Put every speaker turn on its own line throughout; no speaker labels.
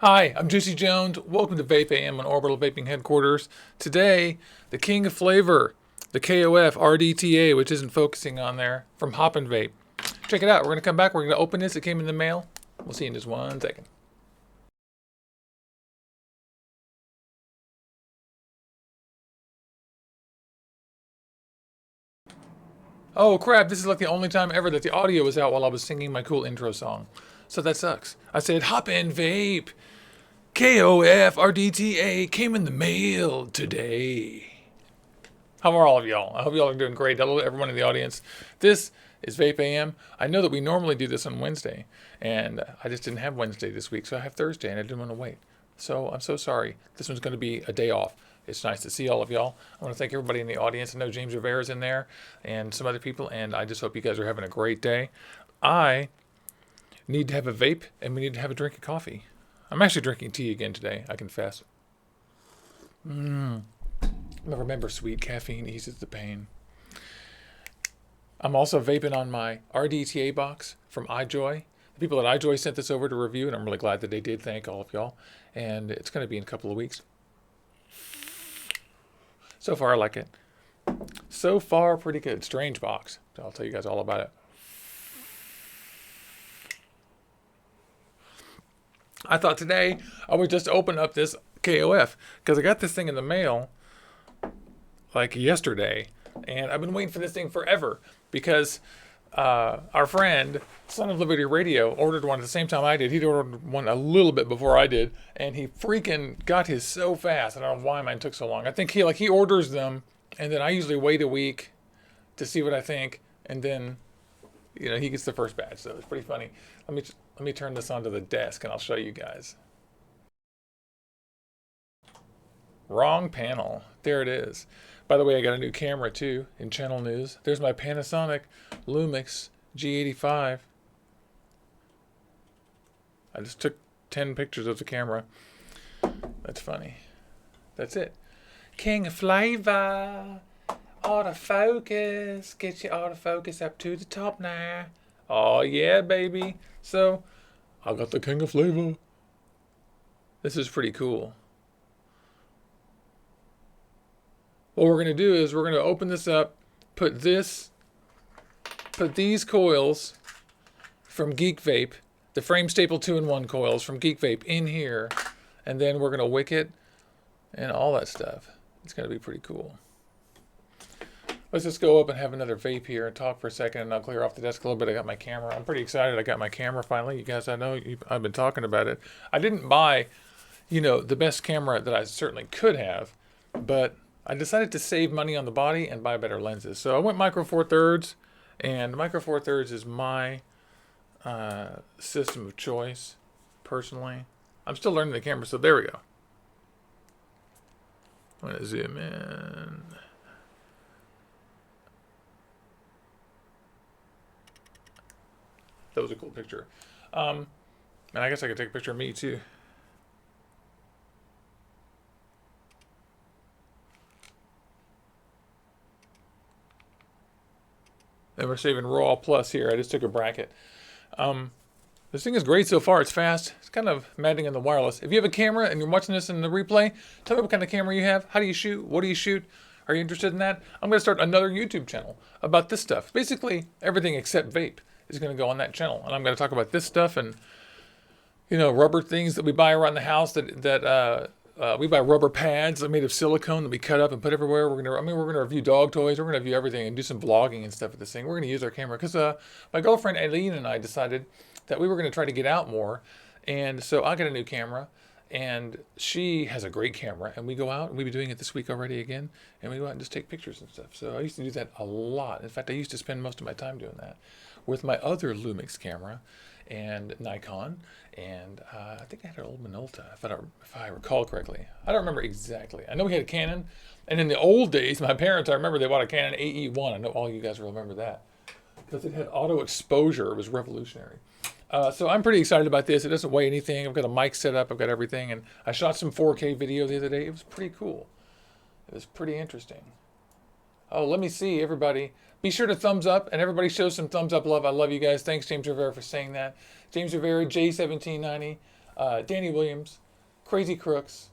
Hi, I'm Juicy Jones. Welcome to VapeAM on Orbital Vaping headquarters. Today, the king of flavor, the KOF RDTA, which isn't focusing on there, from Hopnvape. Check it out. We're going to come back. We're going to open this. It came in the mail. We'll see you in just 1 second. Oh crap, this is like the only time ever that the audio was out while I was singing my cool intro song. So that sucks. I said, Hopnvape KOF RDTA came in the mail today. How are all of y'all? I hope y'all are doing great. Hello to everyone in the audience. This is VapeAM. I know that we normally do this on Wednesday, and I just didn't have Wednesday this week, so I have Thursday, and I didn't want to wait. So I'm so sorry. This one's going to be a day off. It's nice to see all of y'all. I want to thank everybody in the audience. I know James Rivera's in there and some other people, and I just hope you guys are having a great day. I need to have a vape, and we need to have a drink of coffee. I'm actually drinking tea again today, I confess. Remember, sweet caffeine eases the pain. I'm also vaping on my RDTA box from iJoy. The people at iJoy sent this over to review, and I'm really glad that they did. Thank all of y'all. And it's going to be in a couple of weeks. So far, I like it. So far, pretty good. Strange box. I'll tell you guys all about it. I thought today I would just open up this KOF because I got this thing in the mail like yesterday, and I've been waiting for this thing forever because our friend, Son of Liberty Radio, ordered one at the same time I did. He'd ordered one a little bit before I did, and he freaking got his so fast. I don't know why mine took so long. I think he orders them, and then I usually wait a week to see what I think, and then he gets the first batch. So it's pretty funny. Let me turn this onto the desk, and I'll show you guys. Wrong panel. There it is. By the way, I got a new camera too in channel news. There's my Panasonic Lumix G85. I just took 10 pictures of the camera. That's funny. That's it. King of flavor. Autofocus. Get your autofocus up to the top now. Oh yeah, baby. So, I got the king of flavor. This is pretty cool. What we're going to do is we're going to open this up, put these coils from Geek Vape, the frame staple 2-in-1 coils from Geek Vape in here, and then we're going to wick it and all that stuff. It's going to be pretty cool. Let's just go up and have another vape here and talk for a second, and I'll clear off the desk a little bit. I got my camera. I'm pretty excited. I got my camera finally. You guys, I know I've been talking about it. I didn't buy, the best camera that I certainly could have, but I decided to save money on the body and buy better lenses. So I went Micro Four Thirds, and Micro Four Thirds is my system of choice, personally. I'm still learning the camera, so there we go. I'm going to zoom in. That was a cool picture. And I guess I could take a picture of me too. And we're saving RAW plus here. I just took a bracket. This thing is great so far. It's fast. It's kind of maddening on the wireless. If you have a camera and you're watching this in the replay, tell me what kind of camera you have. How do you shoot? What do you shoot? Are you interested in that? I'm going to start another YouTube channel about this stuff. Basically, everything except vape is going to go on that channel. And I'm going to talk about this stuff and, rubber things that we buy around the house that we buy rubber pads that are made of silicone that we cut up and put everywhere. We're gonna review dog toys. We're gonna review everything and do some vlogging and stuff with this thing. We're gonna use our camera because my girlfriend Aileen and I decided that we were gonna try to get out more, and so I got a new camera, and she has a great camera, and we go out and we've been doing it this week already again, and we go out and just take pictures and stuff. So I used to do that a lot. In fact, I used to spend most of my time doing that with my other Lumix camera and Nikon, and I think I had an old Minolta, if I recall correctly. I don't remember exactly. I know we had a Canon, and in the old days, my parents, I remember they bought a Canon AE1. I know all you guys will remember that, because it had auto exposure. It was revolutionary. So I'm pretty excited about this. It doesn't weigh anything. I've got a mic set up. I've got everything, and I shot some 4K video the other day. It was pretty cool. It was pretty interesting. Oh, let me see, everybody. Be sure to thumbs up, and everybody show some thumbs up love. I love you guys. Thanks, James Rivera, for saying that. James Rivera, J1790. Danny Williams, Crazy Crooks,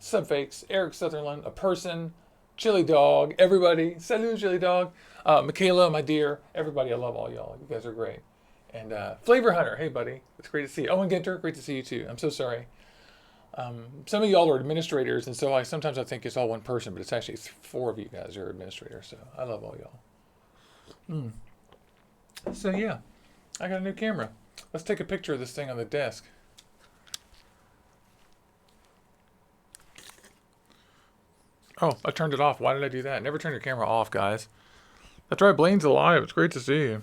Subfakes, Eric Sutherland, A Person, Chili Dog, everybody. Salut, Chili Dog. Michaela, my dear. Everybody, I love all y'all. You guys are great. And Flavor Hunter, hey, buddy. It's great to see you. Owen Ginter, great to see you, too. I'm so sorry. Some of y'all are administrators, and so sometimes I think it's all one person, but it's actually 4 of you guys are administrators, so I love all y'all. So, yeah, I got a new camera. Let's take a picture of this thing on the desk. Oh, I turned it off. Why did I do that? Never turn your camera off, guys. That's right, Blaine's alive. It's great to see you.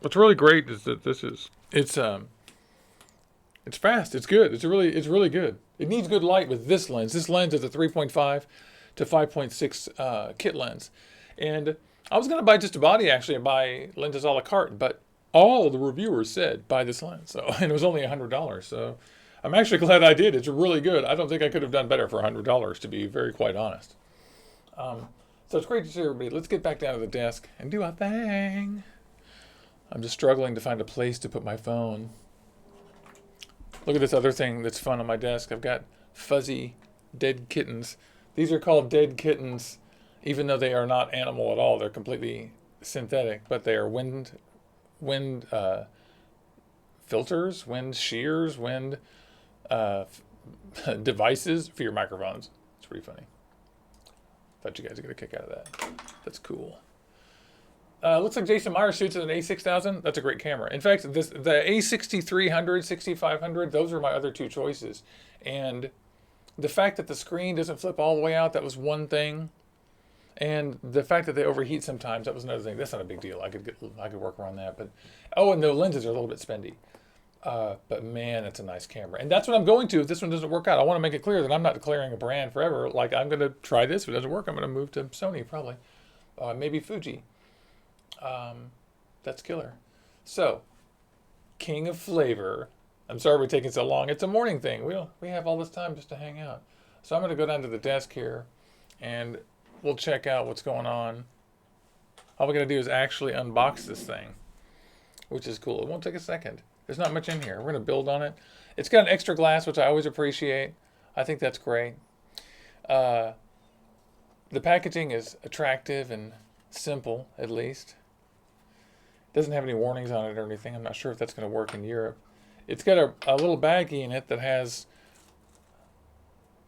What's really great is that it's fast. It's good. It's really good. It needs good light with this lens. This lens is a 3.5 to 5.6 kit lens, and I was gonna buy just a body actually and buy lenses a la carte, but all the reviewers said buy this lens. So, and it was only $100. So, I'm actually glad I did. It's really good. I don't think I could have done better for $100, to be very quite honest. So it's great to see everybody. Let's get back down to the desk and do our thing. I'm just struggling to find a place to put my phone. Look at this other thing that's fun on my desk. I've got fuzzy dead kittens. These are called dead kittens, even though they are not animal at all. They're completely synthetic, but they are wind filters, wind shears, wind devices for your microphones. It's pretty funny. Thought you guys would get a kick out of that. That's cool. Looks like Jason Meyer shoots at an A6000. That's a great camera. In fact, the A6300, 6500, those are my other 2 choices. And the fact that the screen doesn't flip all the way out, that was one thing. And the fact that they overheat sometimes, that was another thing. That's not a big deal. I could work around that. But and the lenses are a little bit spendy. But man, it's a nice camera. And that's what I'm going to if this one doesn't work out. I want to make it clear that I'm not declaring a brand forever. Like, I'm going to try this. If it doesn't work, I'm going to move to Sony probably. Maybe Fuji. That's killer. So, King of Flavor. I'm sorry we're taking so long. It's a morning thing. We have all this time just to hang out. So I'm going to go down to the desk here, and we'll check out what's going on. All we're going to do is actually unbox this thing, which is cool. It won't take a second. There's not much in here. We're going to build on it. It's got an extra glass, which I always appreciate. I think that's great. The packaging is attractive and simple, at least. Doesn't have any warnings on it or anything. I'm not sure if that's going to work in Europe. It's got a little baggie in it that has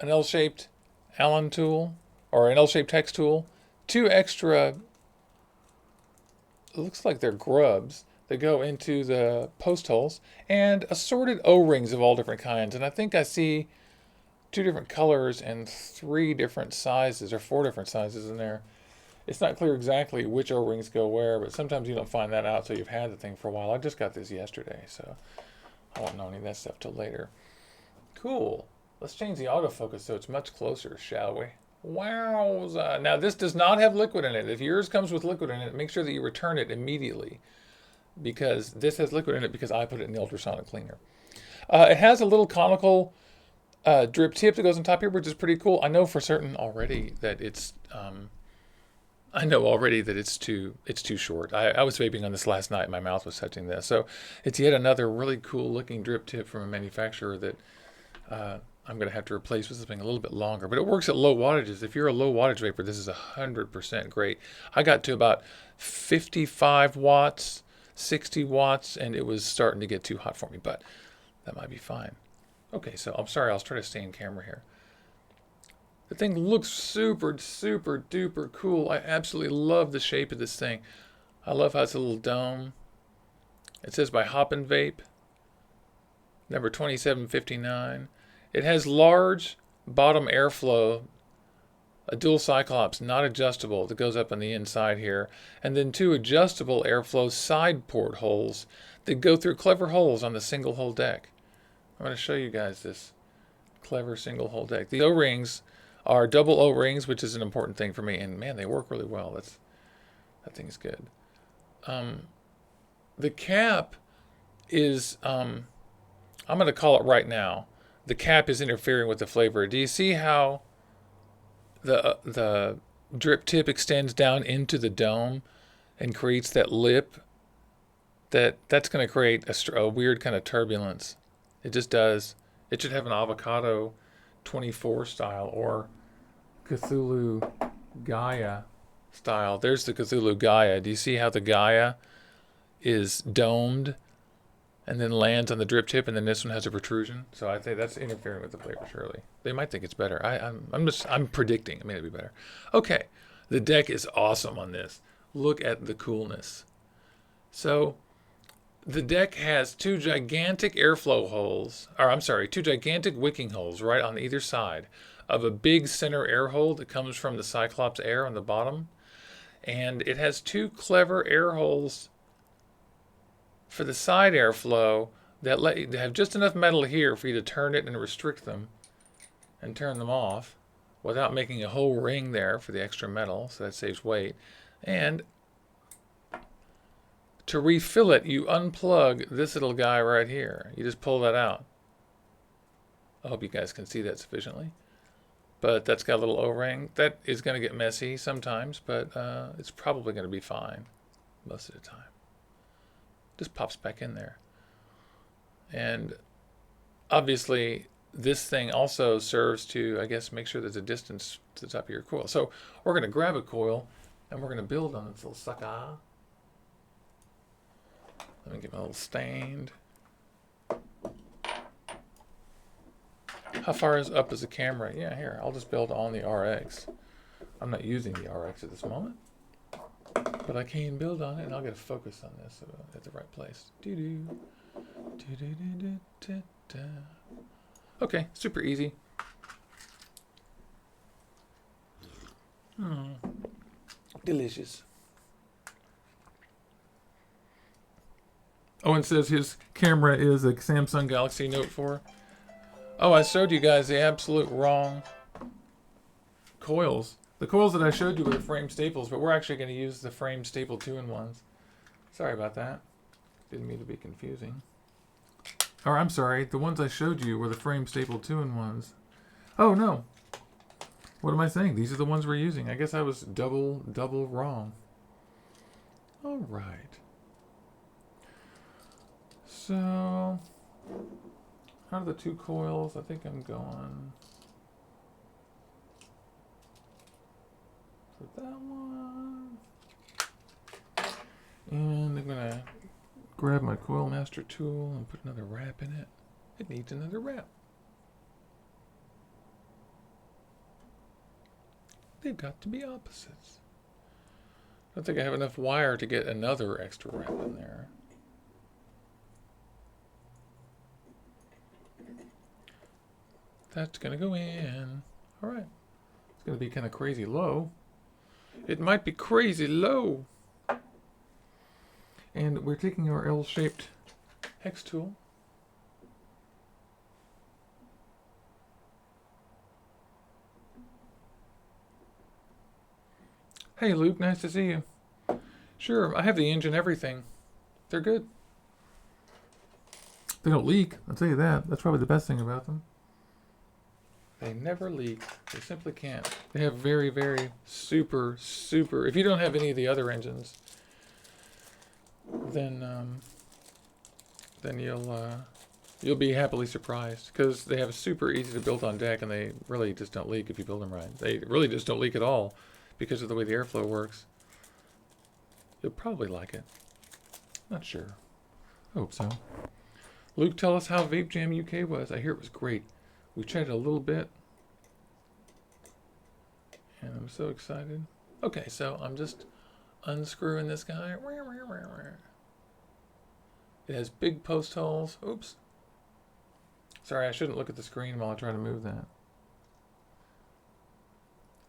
an L-shaped Allen tool, or an L-shaped hex tool, 2 extra, it looks like they're grubs that go into the post holes, and assorted O-rings of all different kinds. And I think I see 2 different colors and 3 different sizes, or 4 different sizes in there. It's not clear exactly which O-rings go where, but sometimes you don't find that out until you've had the thing for a while. I just got this yesterday, so I won't know any of that stuff till later. Cool. Let's change the autofocus so it's much closer, shall we? Wowza. Now, this does not have liquid in it. If yours comes with liquid in it, make sure that you return it immediately, because this has liquid in it because I put it in the ultrasonic cleaner. It has a little conical drip tip that goes on top here, which is pretty cool. I know for certain already that it's too short. I was vaping on this last night. My mouth was touching this. So it's yet another really cool looking drip tip from a manufacturer that I'm going to have to replace with something a little bit longer. But it works at low wattages. If you're a low wattage vapor, this is 100% great. I got to about 55 watts, 60 watts, and it was starting to get too hot for me. But that might be fine. Okay, so I'm sorry. I'll try to stay in camera here. The thing looks super, super duper cool. I absolutely love the shape of this thing. I love how it's a little dome. It says by Hopnvape, number 2759. It has large bottom airflow, a dual cyclops, not adjustable, that goes up on the inside here, and then 2 adjustable airflow side port holes that go through clever holes on the single hole deck. I'm going to show you guys this clever single hole deck. The O-rings are double O-rings, which is an important thing for me, and man, they work really well. That thing's good. The cap is, I'm going to call it right now, the cap is interfering with the flavor. Do you see how the drip tip extends down into the dome and creates that lip, that's going to create a weird kind of turbulence. It just does. It should have an avocado 24 style or Cthulhu Gaia style. There's the Cthulhu Gaia. Do you see how the Gaia is domed and then lands on the drip tip, and then this one has a protrusion? So I think that's interfering with the flavor. Surely they might think it's better. I'm predicting. I mean, it'll be better. Okay, the deck is awesome on this. Look at the coolness. So the deck has two gigantic airflow holes, or I'm sorry, two gigantic wicking holes right on either side of a big center air hole that comes from the Cyclops air on the bottom. And it has two clever air holes for the side airflow that let you have just enough metal here for you to turn it and restrict them and turn them off without making a whole ring there for the extra metal, so that saves weight. And to refill it, you unplug this little guy right here. You just pull that out. I hope you guys can see that sufficiently. But that's got a little O-ring. That is going to get messy sometimes, but it's probably going to be fine most of the time. Just pops back in there. And obviously, this thing also serves to, I guess, make sure there's a distance to the top of your coil. So we're going to grab a coil, and we're going to build on this little sucker. Let me get my little stand. How far up is the camera? Yeah, here. I'll just build on the RX. I'm not using the RX at this moment, but I can build on it, and I'll get a focus on this at the right place. Okay, super easy. Delicious. Oh, and says his camera is a Samsung Galaxy Note 4. Oh, I showed you guys the absolute wrong coils. The coils that I showed you were the frame staples, but we're actually going to use the frame staple 2-in-1s. Sorry about that. Didn't mean to be confusing. Or I'm sorry, the ones I showed you were the frame staple 2-in-1s. Oh no. What am I saying? These are the ones we're using. I guess I was double wrong. All right. So, out of the two coils, I think I'm going for that one. And I'm going to grab my Coil Master tool and put another wrap in it. It needs another wrap. They've got to be opposites. I don't think I have enough wire to get another extra wrap in there. That's going to go in. All right. It's going to be kind of crazy low. It might be crazy low. And we're taking our L-shaped hex tool. Hey, Luke. Nice to see you. Sure, I have the engine, everything. They're good. They don't leak. I'll tell you that. That's probably the best thing about them. They never leak. They simply can't. They have very, very super. If you don't have any of the other engines, then you'll be happily surprised because they have a super easy to build on deck, and they really just don't leak if you build them right. They really just don't leak at all because of the way the airflow works. You'll probably like it. Not sure. I hope so. Luke, tell us how VapeAM UK was. I hear it was great. We chatted a little bit, and I'm so excited. Okay, so I'm just unscrewing this guy. It has big post holes. Oops. Sorry, I shouldn't look at the screen while I try to move that.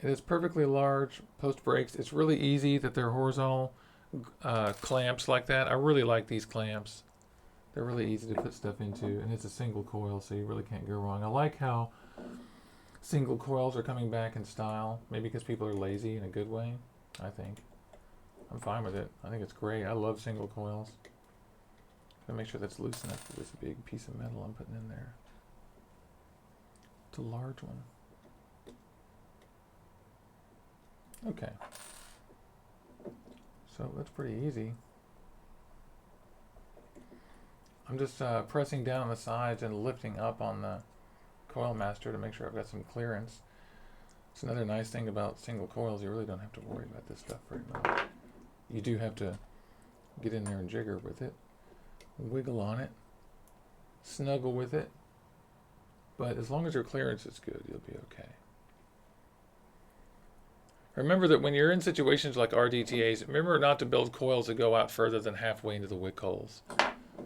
It has perfectly large post breaks. It's really easy that they're horizontal clamps like that. I really like these clamps. They're really easy to put stuff into, and it's a single coil, so you really can't go wrong. I like how single coils are coming back in style, maybe because people are lazy in a good way, I think. I'm fine with it. I think it's great. I love single coils. Gotta make sure that's loose enough for this big piece of metal I'm putting in there. It's a large one. Okay. So that's pretty easy. I'm just pressing down on the sides and lifting up on the coil master to make sure I've got some clearance. It's another nice thing about single coils, you really don't have to worry about this stuff very much. You do have to get in there and jigger with it, wiggle on it, snuggle with it, but as long as your clearance is good, you'll be okay. Remember that when you're in situations like RDTAs, remember not to build coils that go out further than halfway into the wick holes.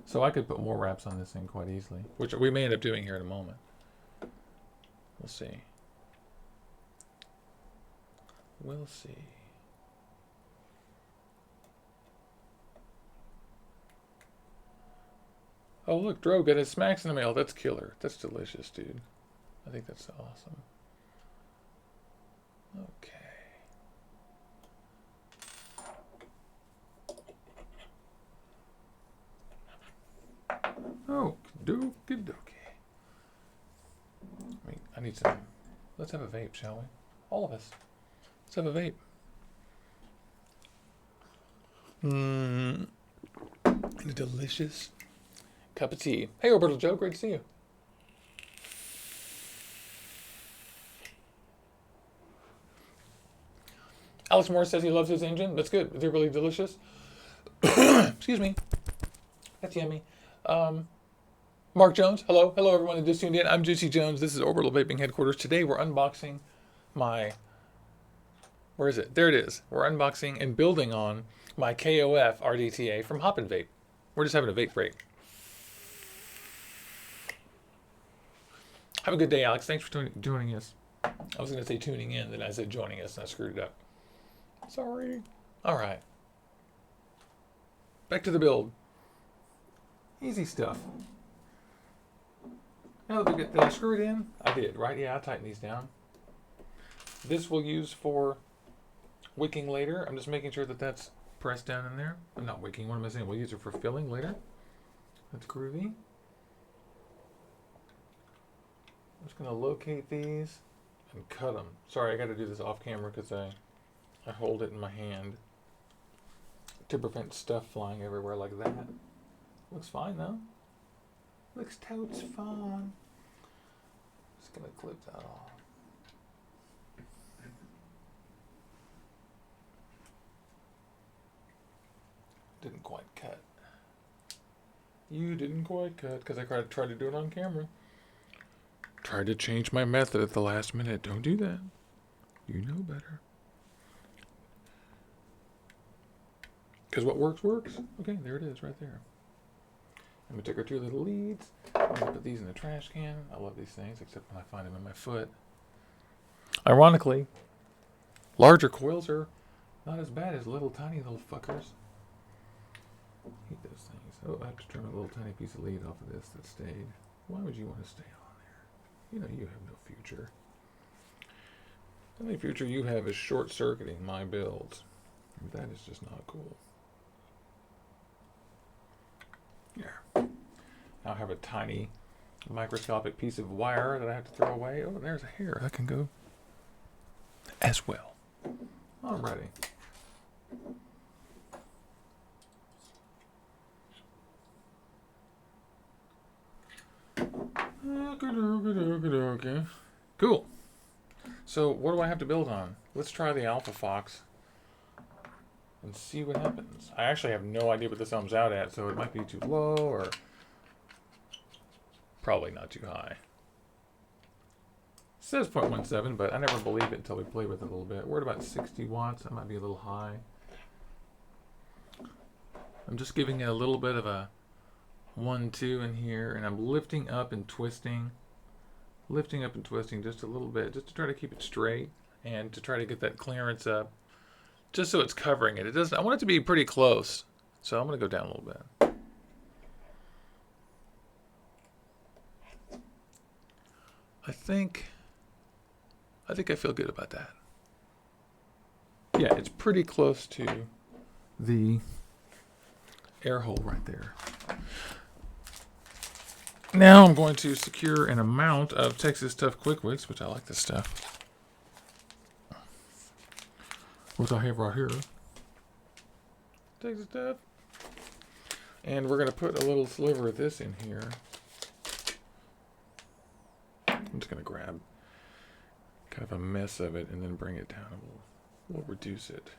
So I could put more wraps on this thing quite easily, which we may end up doing here in a moment. We'll see. We'll see. Oh, look, Dro got his smacks in the mail. That's killer. That's delicious, dude. I think that's awesome. Okay. Oh, dokie dokie. I need some. Let's have a vape, shall we? All of us. Let's have a vape. And a delicious cup of tea. Hey, Orbital Joe, great to see you. Alex Moore says he loves his engine. That's good. They're really delicious. Excuse me. That's yummy. Mark Jones, hello. Hello, everyone that just tuned in. I'm Juicy Jones. This is Orbital Vaping Headquarters. Today, we're unboxing my... Where is it? There it is. We're unboxing and building on my KOF RDTA from Hopnvape. We're just having a vape break. Have a good day, Alex. Thanks for joining us. I was going to say tuning in, then I said joining us, and I screwed it up. Sorry. All right. Back to the build. Easy stuff. Now that we get that screwed in, I did, right? Yeah, I tightened these down. This we'll use for wicking later. I'm just making sure that that's pressed down in there. I'm not wicking, what am I saying? We'll use it for filling later. That's groovy. I'm just going to locate these and cut them. Sorry, I got to do this off camera because I hold it in my hand to prevent stuff flying everywhere like that. Looks fine though. Looks totes fine. Just gonna clip that off. Didn't quite cut. You didn't quite cut because I tried to do it on camera. Tried to change my method at the last minute. Don't do that. You know better. Because what works, works. Okay, there it is right there. I'm going to take our two little leads. I'm going to put these in the trash can. I love these things, except when I find them in my foot. Ironically, larger coils are not as bad as little tiny little fuckers. I hate those things. Oh, I have to trim a little tiny piece of lead off of this that stayed. Why would you want to stay on there? You know you have no future. The only future you have is short-circuiting my builds. That is just not cool. Yeah. Now I have a tiny microscopic piece of wire that I have to throw away. Oh, there's a hair. That can go as well. Alrighty. Okay. Cool. So what do I have to build on? Let's try the Alpha Fox and see what happens. I actually have no idea what this thumbs out at, so it might be too low or probably not too high. It says 0.17, but I never believe it until we play with it a little bit. We're at about 60 watts. That might be a little high. I'm just giving it a little bit of a 1-2 in here, and I'm lifting up and twisting. Lifting up and twisting just a little bit, just to try to keep it straight and to try to get that clearance up. Just so it's covering it. It doesn't. I want it to be pretty close, so I'm going to go down a little bit. I think I feel good about that. Yeah, it's pretty close to the air hole right there. Now I'm going to secure an amount of Texas Tough Quick Wicks, which I like this stuff. which I have right here. Take the stuff. And we're going to put a little sliver of this in here. I'm just going to grab kind of a mess of it and then bring it down. We'll reduce it.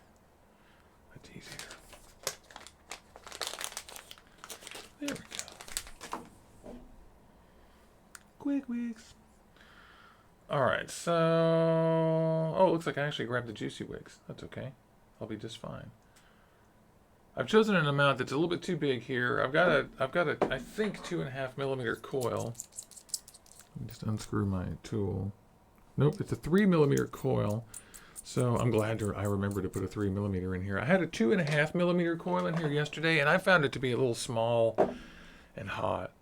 That's easier. There we go. Quick wicks. Alright, so... Oh, it looks like I actually grabbed the juicy wicks. That's okay. I'll be just fine. I've chosen an amount that's a little bit too big here. I've got a I think 2.5 millimeter coil. Let me just unscrew my tool. Nope, it's a 3 millimeter coil. So I'm glad I remembered to put a 3 millimeter in here. I had a 2.5 millimeter coil in here yesterday, and I found it to be a little small and hot.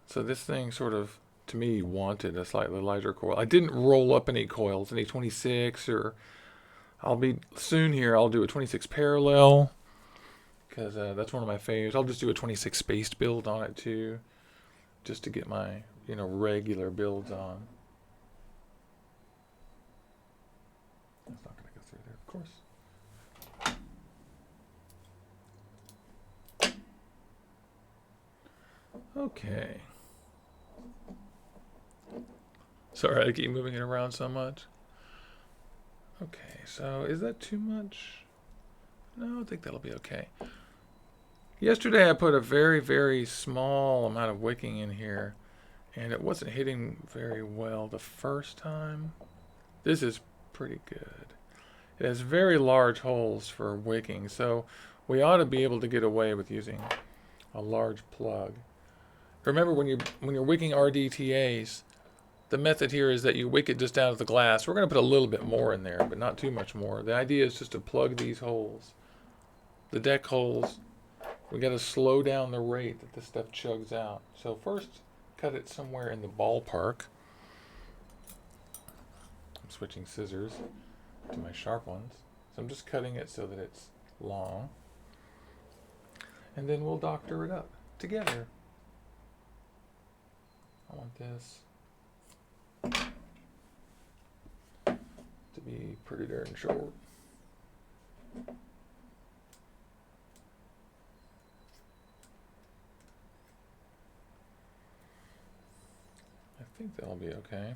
So this thing sort of, to me, wanted a slightly larger coil. I didn't roll up any coils, any 26, or I'll do a 26 parallel, because that's one of my favorites. I'll just do a 26 spaced build on it too, just to get my, regular builds on. That's not going to go through there, of course. Okay. Sorry, I keep moving it around so much. Okay, so is that too much? No, I think that'll be okay. Yesterday I put a very, very small amount of wicking in here, and it wasn't hitting very well the first time. This is pretty good. It has very large holes for wicking, so we ought to be able to get away with using a large plug. Remember, when you're wicking RDTAs, the method here is that you wick it just down to the glass. We're going to put a little bit more in there, but not too much more. The idea is just to plug these holes, the deck holes. We got to slow down the rate that this stuff chugs out. So first, cut it somewhere in the ballpark. I'm switching scissors to my sharp ones. So I'm just cutting it so that it's long. And then we'll doctor it up together. I want this to be pretty darn short. I think that'll be okay.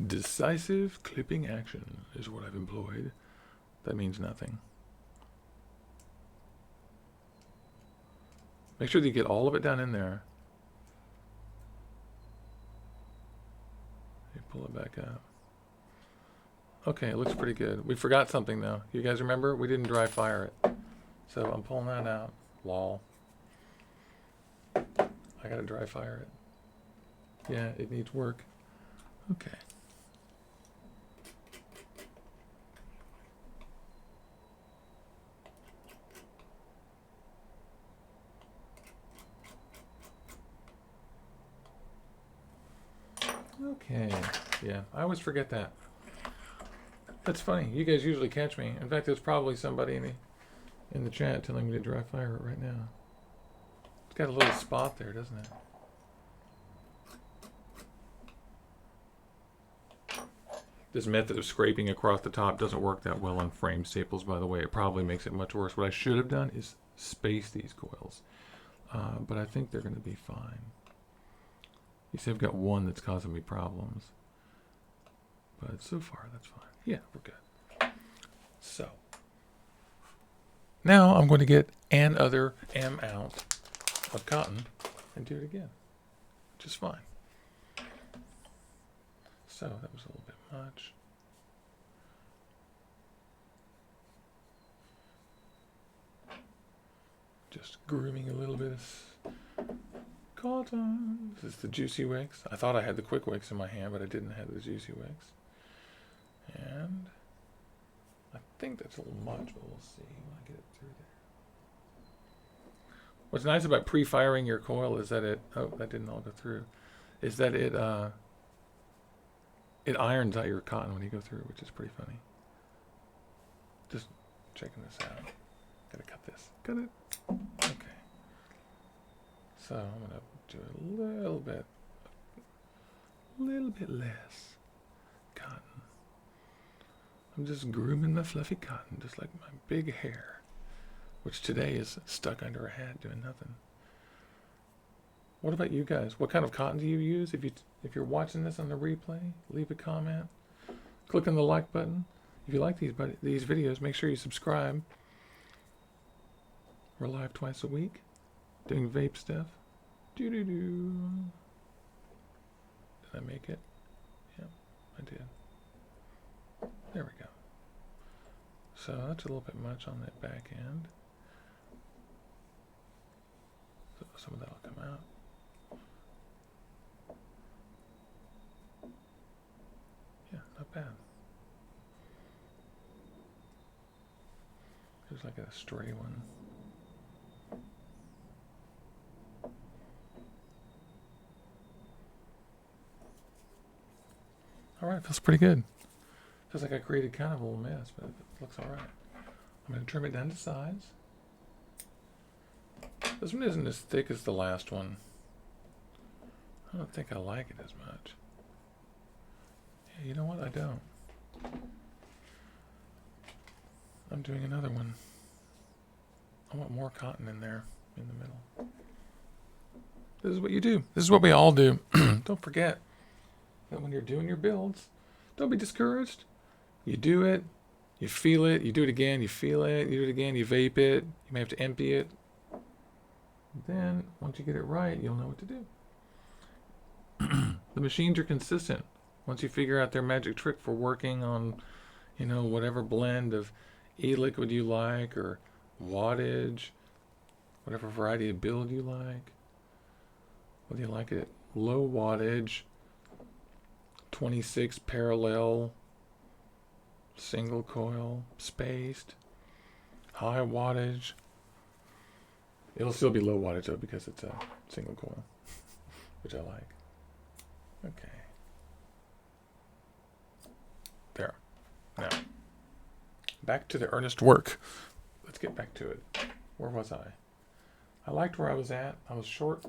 Decisive clipping action is what I've employed. That means nothing. Make sure that you get all of it down in there. You pull it back up. Okay, it looks pretty good. We forgot something though. You guys remember? We didn't dry fire it. So I'm pulling that out. Lol. I gotta dry fire it. Yeah, it needs work. Okay. Okay. Yeah, I always forget that. That's funny. You guys usually catch me. In fact, there's probably somebody in the chat telling me to dry fire it right now. It's got a little spot there, doesn't it? This method of scraping across the top doesn't work that well on frame staples, by the way. It probably makes it much worse. What I should have done is space these coils. But I think they're going to be fine. You see, I've got one that's causing me problems. But so far, that's fine. Yeah, we're good. So, now I'm going to get another amount of cotton and do it again. Just fine. So, that was a little bit much. Just grooming a little bit of cotton. This is the juicy wicks. I thought I had the quick wicks in my hand, but I didn't have the juicy wicks. And I think that's a little much, but we'll see when I get it through there. What's nice about pre-firing your coil is that that didn't all go through, is that it irons out your cotton when you go through, which is pretty funny. Just checking this out. Gotta cut this. Cut it. Okay. So I'm gonna do a little bit less cotton. I'm just grooming my fluffy cotton, just like my big hair, which today is stuck under a hat doing nothing. What about you guys? What kind of cotton do you use? If you're watching this on the replay, leave a comment. Click on the like button. If you like these videos, make sure you subscribe. We're live twice a week, doing vape stuff. Doo-doo-doo. Did I make it? Yep, I did. There we go. So that's a little bit much on that back end. So some of that will come out. Yeah, not bad. There's like a stray one. All right, feels pretty good. Feels like I created kind of a little mess, but it looks all right. I'm going to trim it down to size. This one isn't as thick as the last one. I don't think I like it as much. Yeah, you know what? I don't. I'm doing another one. I want more cotton in there, in the middle. This is what you do. This is what we all do. Don't forget that when you're doing your builds, don't be discouraged. You do it, you feel it, you do it again, you feel it, you do it again, you vape it, you may have to empty it. Then, once you get it right, you'll know what to do. The machines are consistent. Once you figure out their magic trick for working on, whatever blend of e-liquid you like, or wattage, whatever variety of build you like. Whether you like it low wattage, 26 parallel, single coil, spaced, high wattage. It'll still be low wattage though because it's a single coil, which I like. Okay. There. Now, back to the earnest work. Let's get back to it. Where was I? I liked where I was at. I was short.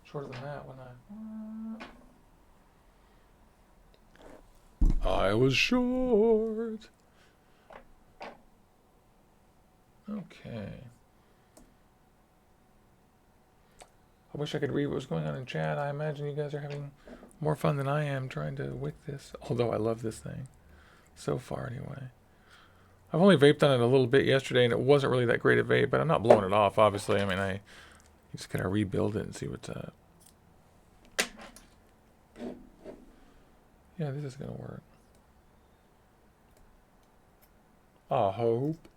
Shorter than that when I was short. Okay. I wish I could read what was going on in chat. I imagine you guys are having more fun than I am trying to wick this, although I love this thing. So far, anyway. I've only vaped on it a little bit yesterday, and it wasn't really that great a vape, but I'm not blowing it off, obviously. I mean, I just kind of rebuild it and see what's up. Yeah, this is going to work. I hope.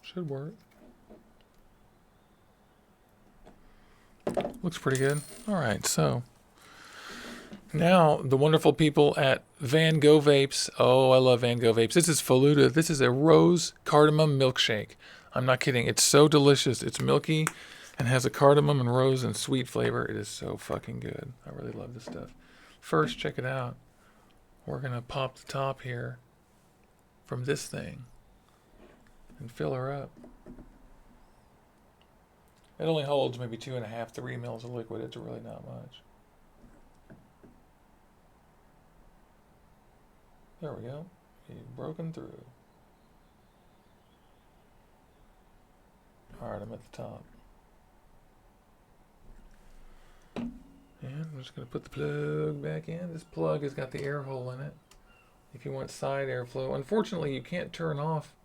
Should work. Looks pretty good. All right, so now the wonderful people at Van Gogh Vapes. Oh, I love Van Gogh Vapes. This is Faluda. This is a rose cardamom milkshake. I'm not kidding. It's so delicious. It's milky and has a cardamom and rose and sweet flavor. It is so fucking good. I really love this stuff. First, check it out. We're going to pop the top here from this thing and fill her up. It only holds maybe 2.5, 3 mils of liquid. It's really not much. There we go. He's broken through. Alright, I'm at the top. And I'm just going to put the plug back in. This plug has got the air hole in it. If you want side airflow. Unfortunately, you can't turn off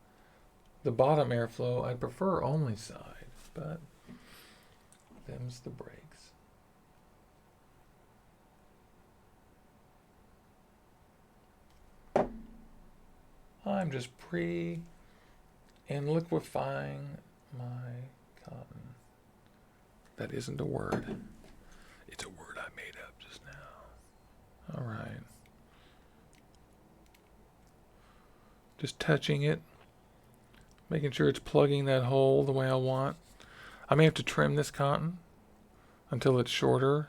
the bottom airflow. I prefer only side, but them's the brakes. I'm just and liquefying my cotton. That isn't a word. It's a word I made up just now. All right. Just touching it, making sure it's plugging that hole the way I want. I may have to trim this cotton until it's shorter,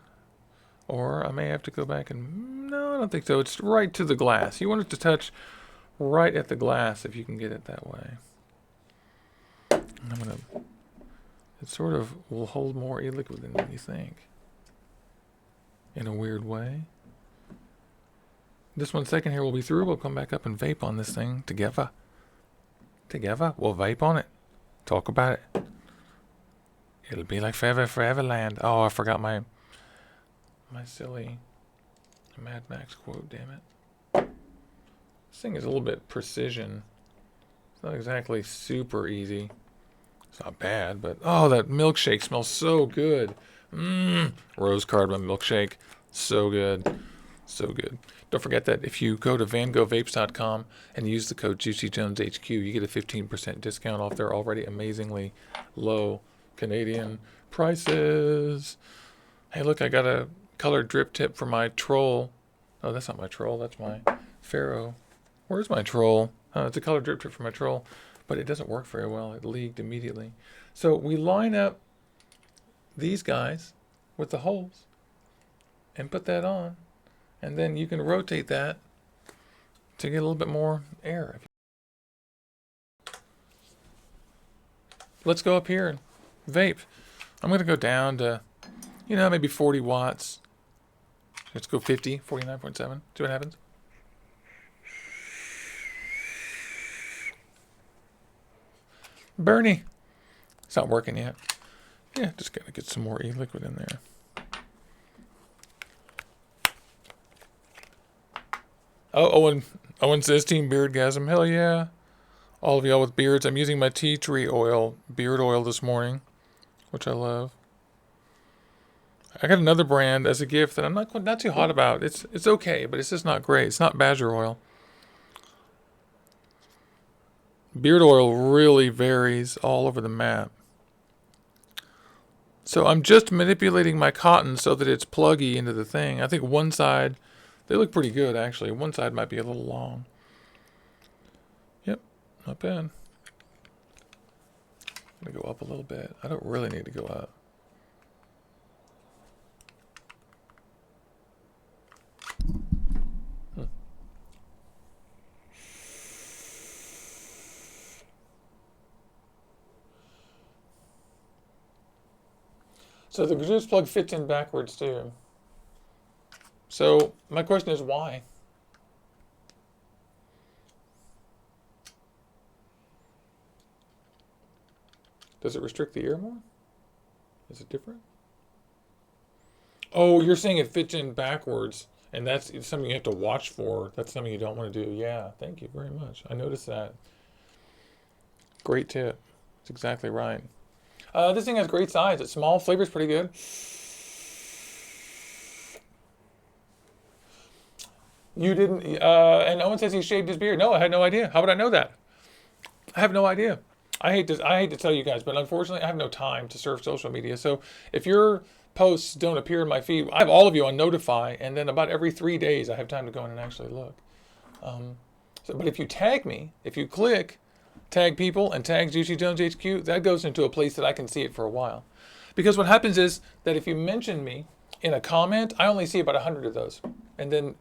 Or I may have to go back and... No, I don't think so. It's right to the glass. You want it to touch right at the glass if you can get it that way. And I'm going to... It sort of will hold more e-liquid than you think. In a weird way. This 1 second here will be through. We'll come back up and vape on this thing together. Together. We'll vape on it. Talk about it. It'll be like forever land. Oh, I forgot my silly Mad Max quote, damn it. This thing is a little bit precision. It's not exactly super easy. It's not bad, but oh, that milkshake smells so good. Rose cardamom milkshake. So good. So good. Don't forget that if you go to vangovapes.com and use the code JuicyJonesHQ, you get a 15% discount off their already amazingly low Canadian prices. Hey, look, I got a colored drip tip for my troll. Oh, that's not my troll. That's my Pharaoh. Where's my troll? It's a colored drip tip for my troll, but it doesn't work very well. It leaked immediately. So we line up these guys with the holes and put that on. And then you can rotate that to get a little bit more air. Let's go up here and vape. I'm going to go down to, maybe 40 watts. Let's go 50, 49.7. See what happens. Bernie. It's not working yet. Yeah, just got to get some more e-liquid in there. Oh, Owen says Team Beardgasm. Hell yeah. All of y'all with beards. I'm using my tea tree oil, beard oil this morning, which I love. I got another brand as a gift that I'm not too hot about. It's okay, but it's just not great. It's not Badger oil. Beard oil really varies all over the map. So I'm just manipulating my cotton so that it's pluggy into the thing. I think one side, they look pretty good actually. One side might be a little long. Yep, not bad. I'm gonna go up a little bit. I don't really need to go up. So the juice plug fits in backwards too. So my question is why? Does it restrict the air more? Is it different? Oh, you're saying it fits in backwards, and that's something you have to watch for. That's something you don't want to do. Yeah, thank you very much. I noticed that. Great tip. That's exactly right. This thing has great size. It's small. Flavor's pretty good. You didn't, and Owen says he shaved his beard. No, I had no idea. How would I know that? I have no idea. I hate to tell you guys, but unfortunately, I have no time to surf social media. So if your posts don't appear in my feed, I have all of you on notify, and then about every 3 days, I have time to go in and actually look. But if you tag me, if you click tag people and tag Juicy Jones HQ, that goes into a place that I can see it for a while. Because what happens is that if you mention me in a comment, I only see about 100 of those. And then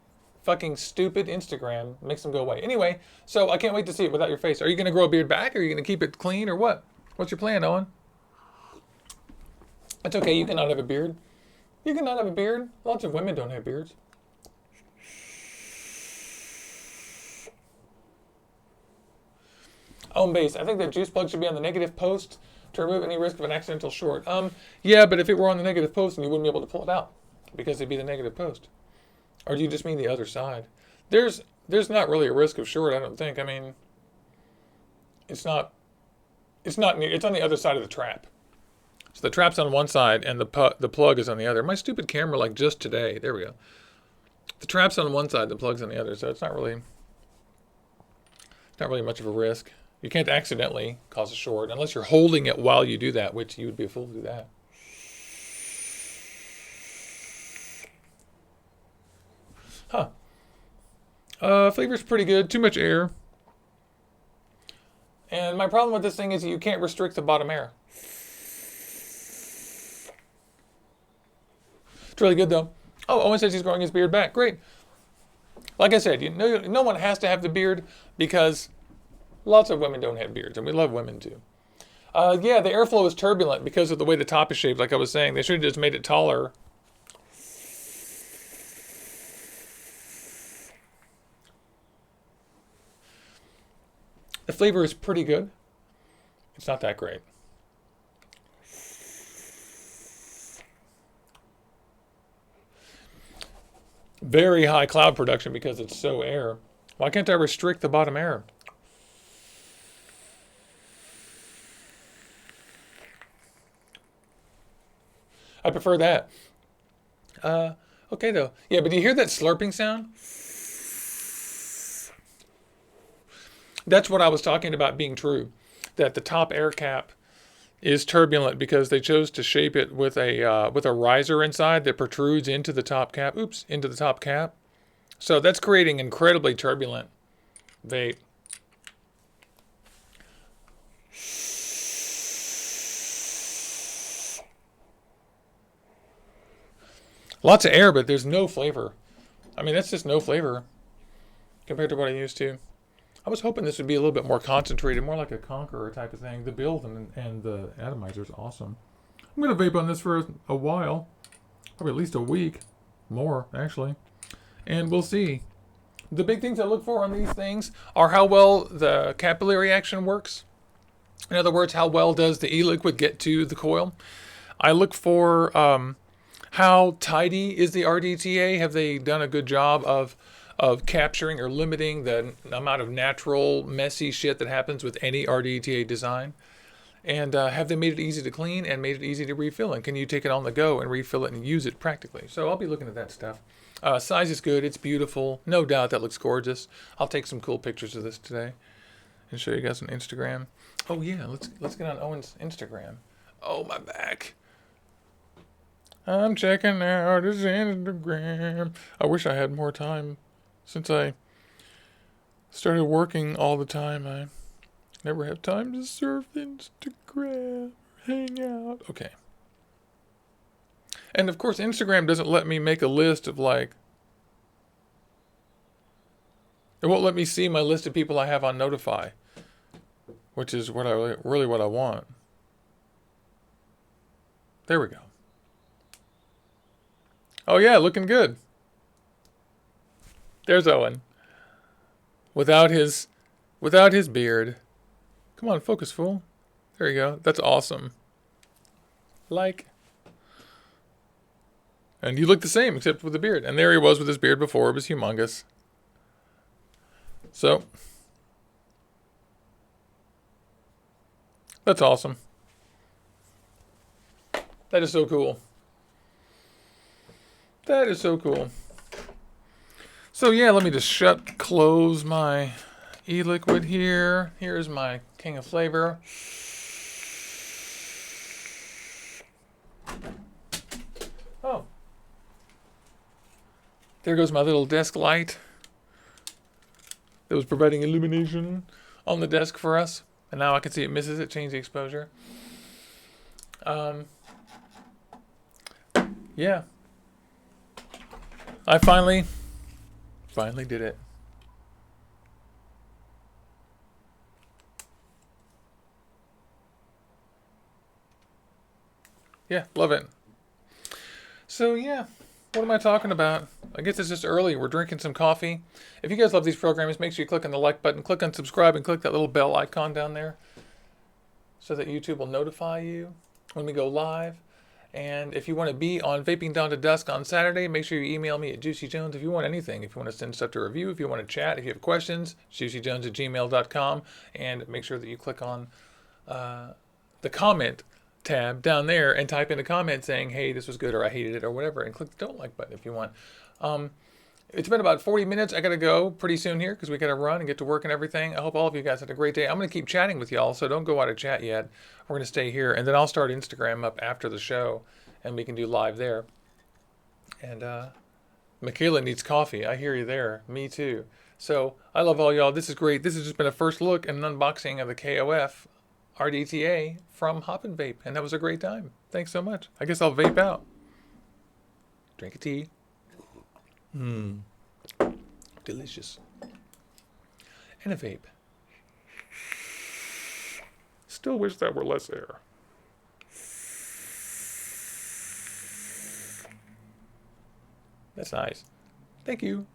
fucking stupid Instagram makes them go away. Anyway, so I can't wait to see it without your face. Are you going to grow a beard back? Or are you going to keep it clean or what? What's your plan, Owen? It's okay, you cannot have a beard. You cannot have a beard. Lots of women don't have beards. Own base. I think that juice plug should be on the negative post to remove any risk of an accidental short. Yeah, but if it were on the negative post, then you wouldn't be able to pull it out because it'd be the negative post. Or do you just mean the other side? There's not really a risk of short, I don't think. I mean, it's on the other side of the trap. So the trap's on one side and the plug is on the other. My stupid camera, like just today, there we go. The trap's on one side, the plug's on the other, so it's not really much of a risk. You can't accidentally cause a short unless you're holding it while you do that, which you would be a fool to do that. Flavor's pretty good. Too much air. And my problem with this thing is you can't restrict the bottom air. It's really good though. Oh, Owen says he's growing his beard back. Great. Like I said, no one has to have the beard because lots of women don't have beards, and we love women too. Yeah, the airflow is turbulent because of the way the top is shaped, like I was saying. They should have just made it taller. The flavor is pretty good. It's not that great. Very high cloud production because it's so air. Why can't I restrict the bottom air? I prefer that. Okay though. Yeah, but do you hear that slurping sound? That's what I was talking about being true. That the top air cap is turbulent because they chose to shape it with a riser inside that protrudes into the top cap. Oops, into the top cap. So that's creating incredibly turbulent vape. Lots of air, but there's no flavor. I mean, that's just no flavor compared to what I used to. I was hoping this would be a little bit more concentrated, more like a Conqueror type of thing. The build and the atomizer is awesome. I'm going to vape on this for a while, probably at least a week, more actually, and we'll see. The big things I look for on these things are how well the capillary action works. In other words, how well does the e-liquid get to the coil? I look for how tidy is the RDTA? Have they done a good job of capturing or limiting the amount of natural, messy shit that happens with any RDTA design? And have they made it easy to clean and made it easy to refill? And can you take it on the go and refill it and use it practically? So I'll be looking at that stuff. Size is good. It's beautiful. No doubt that looks gorgeous. I'll take some cool pictures of this today and show you guys on Instagram. Oh yeah, let's get on Owen's Instagram. Oh, my back. I'm checking out his Instagram. I wish I had more time. Since I started working all the time, I never have time to surf Instagram, hang out. Okay. And of course, Instagram doesn't let me make a list of like, it won't let me see my list of people I have on Notify, which is what really what I want. There we go. Oh yeah, looking good. There's Owen. Without his beard. Come on, focus, fool. There you go. That's awesome. Like. And you look the same, except with the beard. And there he was with his beard before. It was humongous. So. That's awesome. That is so cool. That is so cool. So yeah, let me just close my e-liquid here. Here's my King of Flavor. Oh. There goes my little desk light that was providing illumination on the desk for us. And now I can see it misses it, change the exposure. Yeah. I finally did it. Yeah, love it. So yeah, what am I talking about? I guess it's just early. We're drinking some coffee. If you guys love these programs, make sure you click on the like button, click on subscribe, and click that little bell icon down there so that YouTube will notify you when we go live. And if you want to be on Vaping Dawn to Dusk on Saturday, make sure you email me at JuicyJones if you want anything. If you want to send stuff to review, if you want to chat, if you have questions, JuicyJones@gmail.com. And make sure that you click on the comment tab down there and type in a comment saying, hey, this was good, or I hated it, or whatever. And click the don't like button if you want. It's been about 40 minutes. I got to go pretty soon here because we got to run and get to work and everything. I hope all of you guys had a great day. I'm going to keep chatting with y'all, so don't go out of chat yet. We're going to stay here, and then I'll start Instagram up after the show, and we can do live there. And Michaela needs coffee. I hear you there. Me too. So I love all y'all. This is great. This has just been a first look and an unboxing of the KOF RDTA from Hopnvape, and that was a great time. Thanks so much. I guess I'll vape out. Drink a tea. Delicious. And a vape. Still wish that were less air. That's nice. Thank you.